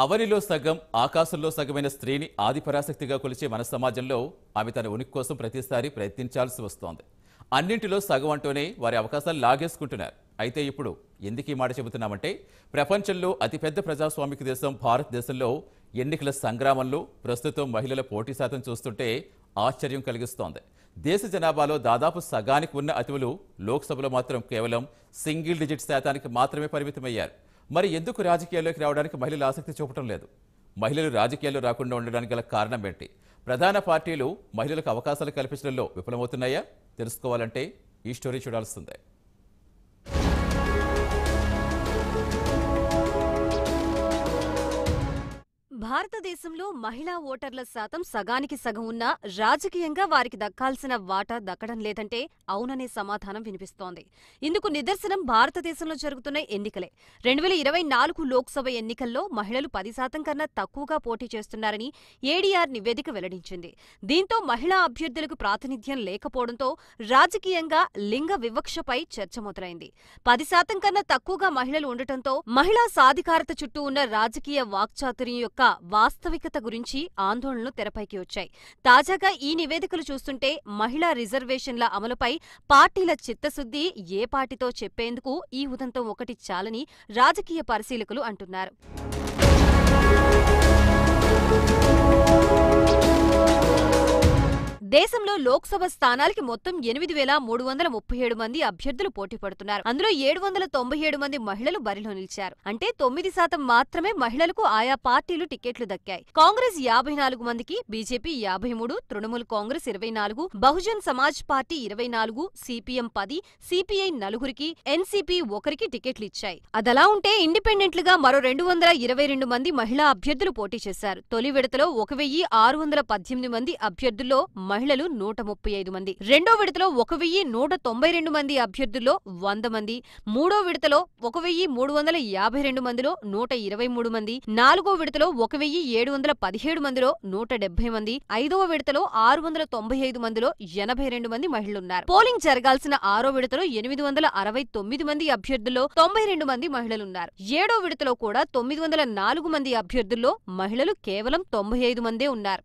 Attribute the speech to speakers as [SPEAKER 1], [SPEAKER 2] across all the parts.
[SPEAKER 1] అవనిలో సగం ఆకాశంలో సగమైన స్త్రీని ఆదిపరాశక్తిగా కొలిచే మన సమాజంలో ఆమె తన ఉనికి కోసం ప్రతిసారి ప్రయత్నించాల్సి వస్తోంది. అన్నింటిలో సగం అంటూనే వారి అవకాశాలు లాగేసుకుంటున్నారు. అయితే ఇప్పుడు ఎందుకు ఈ మాట చెబుతున్నామంటే, ప్రపంచంలో అతిపెద్ద ప్రజాస్వామిక దేశం భారతదేశంలో ఎన్నికల సంగ్రామంలో ప్రస్తుతం మహిళల పోటీ శాతం చూస్తుంటే ఆశ్చర్యం కలిగిస్తోంది. దేశ జనాభాలో దాదాపు సగానికి ఉన్న అతివులు లోక్సభలో మాత్రం కేవలం సింగిల్ డిజిట్ శాతానికి మాత్రమే పరిమితమయ్యారు. మరి ఎందుకు రాజకీయాల్లోకి రావడానికి మహిళలు ఆసక్తి చూపటం లేదు? మహిళలు రాజకీయాల్లో రాకుండా ఉండడానికి గల కారణం ఏంటి? ప్రధాన పార్టీలు మహిళలకు అవకాశాలు కల్పించడంలో విఫలమవుతున్నాయా? తెలుసుకోవాలంటే ఈ స్టోరీ చూడాల్సిందే.
[SPEAKER 2] భారతదేశంలో మహిళా ఓటర్ల శాతం సగానికి సగం ఉన్నా రాజకీయంగా వారికి దక్కాల్సిన వాటా దక్కడం లేదంటే అవుననే సమాధానం వినిపిస్తోంది. ఇందుకు నిదర్శనం భారతదేశంలో జరుగుతున్న ఎన్నికలే. 2024 లోక్సభ ఎన్నికల్లో మహిళలు 10% కన్నా తక్కువగా పోటీ చేస్తున్నారని ఏడీఆర్ నివేదిక వెల్లడించింది. దీంతో మహిళా అభ్యర్థులకు ప్రాతినిధ్యం లేకపోవడంతో రాజకీయంగా లింగ వివక్షపై చర్చ మొదలైంది. 10% కన్నా తక్కువగా మహిళలు ఉండటంతో మహిళా సాధికారత చుట్టూ ఉన్న రాజకీయ వాక్చాతుర్యం యొక్క వాస్తవికత గురించి ఆందోళనలు తెరపైకి వచ్చాయి. తాజాగా ఈ నివేదికలు చూస్తుంటే మహిళా రిజర్వేషన్ల అమలుపై పార్టీల చిత్తశుద్ధి ఏ పార్టీతో చెప్పేందుకు ఈ ఉదంతం ఒకటి చాలని రాజకీయ పరిశీలకులు అంటున్నారు. దేశంలో లోక్సభ స్థానాలకి మొత్తం 8,337 మంది అభ్యర్థులు పోటీ పడుతున్నారు. అందులో 797 మంది మహిళలు బరిలో నిలిచారు. అంటే 9% మాత్రమే మహిళలకు ఆయా పార్టీలు టికెట్లు దక్కాయి. కాంగ్రెస్ 54 మందికి, BJP 53, Trinamool Congress 24, Bahujan Samaj party 24, CPM 10, CPI 4కి, ఎన్సీపీ 1కి టికెట్లు ఇచ్చాయి. అదలా ఉంటే ఇండిపెండెంట్లుగా మరో 222 మంది మహిళా అభ్యర్థులు పోటీ చేశారు. తొలి విడతలో 1,618 మంది అభ్యర్థుల్లో మహిళలు 135 మంది, రెండో విడతలో 1,192 మంది అభ్యర్థుల్లో 100 మంది, మూడో విడతలో 1,352 మందిలో 123 మంది, నాలుగో విడతలో 1,717 మందిలో 170 మంది, ఐదవ విడతలో 695 మందిలో 82 మంది మహిళలున్నారు. పోలింగ్ జరగాల్సిన ఆరో విడతలో 869 మంది అభ్యర్థుల్లో 92 మంది మహిళలున్నారు. ఏడో విడతలో కూడా 904 మంది అభ్యర్థుల్లో మహిళలు కేవలం 95 మందే ఉన్నారు.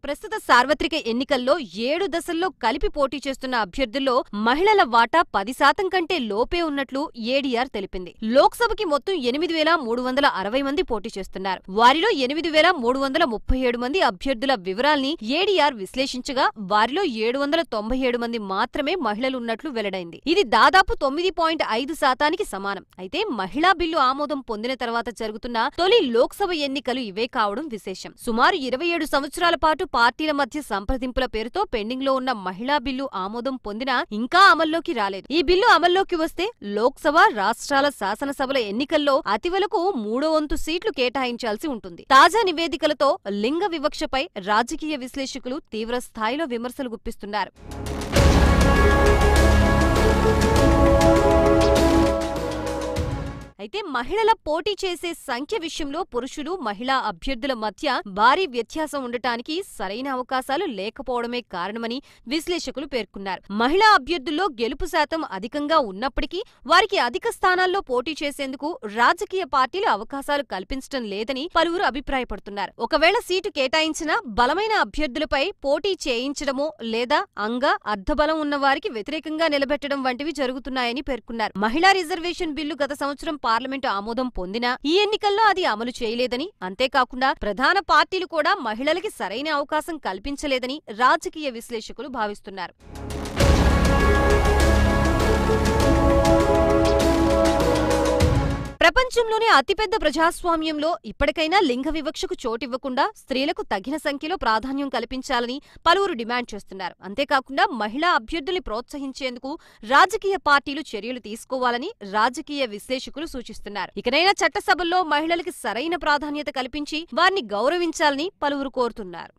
[SPEAKER 2] ప్రస్తుత సార్వత్రిక ఎన్నికల్లో 7 దశల్లో కలిపి పోటీ చేస్తున్న అభ్యర్థుల్లో మహిళల వాటా 10% కంటే లోపే ఉన్నట్లు ఏడీఆర్ తెలిపింది. లోక్సభకి మొత్తం 8,360 మంది పోటీ చేస్తున్నారు. వారిలో 8,337 మంది అభ్యర్థుల వివరాల్ని ఏడీఆర్ విశ్లేషించగా వారిలో 797 మంది మాత్రమే మహిళలు ఉన్నట్లు వెల్లడైంది. ఇది దాదాపు 9.5% సమానం. అయితే మహిళా బిల్లు ఆమోదం పొందిన తర్వాత జరుగుతున్న తొలి లోక్సభ ఎన్నికలు ఇవే కావడం విశేషం. సుమారు 27 సంవత్సరాల పాటు పార్టీల మధ్య సంప్రదింపుల పేరుతో పెండింగ్ లో ఉన్న మహిళా బిల్లు ఆమోదం పొందినా ఇంకా అమల్లోకి రాలేదు. ఈ బిల్లు అమల్లోకి వస్తే లోక్సభ, రాష్ట్రాల శాసనసభల ఎన్నికల్లో అతివలకు 3వ వంతు సీట్లు కేటాయించాల్సి ఉంటుంది. తాజా నివేదికలతో లింగ వివక్షపై రాజకీయ విశ్లేషకులు తీవ్ర స్థాయిలో విమర్శలు గుప్పిస్తున్నారు. అయితే మహిళల పోటీ చేసే సంఖ్య విషయంలో పురుషులు, మహిళా అభ్యర్థుల మధ్య భారీ వ్యత్యాసం ఉండటానికి సరైన అవకాశాలు లేకపోవడమే కారణమని విశ్లేషకులు పేర్కొన్నారు. మహిళా అభ్యర్థుల్లో గెలుపు శాతం అధికంగా ఉన్నప్పటికీ వారికి అధిక స్థానాల్లో పోటీ చేసేందుకు రాజకీయ పార్టీలు అవకాశాలు కల్పించడం లేదని పలువురు అభిప్రాయపడుతున్నారు. ఒకవేళ సీటు కేటాయించినా బలమైన అభ్యర్థులపై పోటీ చేయించడమో లేదా అర్ధబలం ఉన్న వారికి వ్యతిరేకంగా నిలబెట్టడం వంటివి జరుగుతున్నాయని పేర్కొన్నారు. మహిళా రిజర్వేషన్ బిల్లు గత సంవత్సరం పార్లమెంటు ఆమోదం పొందినా ఈ ఎన్నికల్లో అది అమలు చేయలేదని, అంతేకాకుండా ప్రధాన పార్టీలు కూడా మహిళలకి సరైన అవకాశం కల్పించలేదని రాజకీయ విశ్లేషకులు భావిస్తున్నారు. ప్రపంచంలోనే అతిపెద్ద ప్రజాస్వామ్యంలో ఇప్పటికైనా లింగ వివక్షకు చోటివ్వకుండా స్త్రీలకు తగిన సంఖ్యలో ప్రాధాన్యం కల్పించాలని పలువురు డిమాండ్ చేస్తున్నారు. అంతేకాకుండా మహిళా అభ్యర్థుల్ని ప్రోత్సహించేందుకు రాజకీయ పార్టీలు చర్యలు తీసుకోవాలని రాజకీయ విశ్లేషకులు సూచిస్తున్నారు. ఇకనైనా చట్టసభల్లో మహిళలకి సరైన ప్రాధాన్యత కల్పించి వారిని గౌరవించాలని పలువురు కోరుతున్నారు.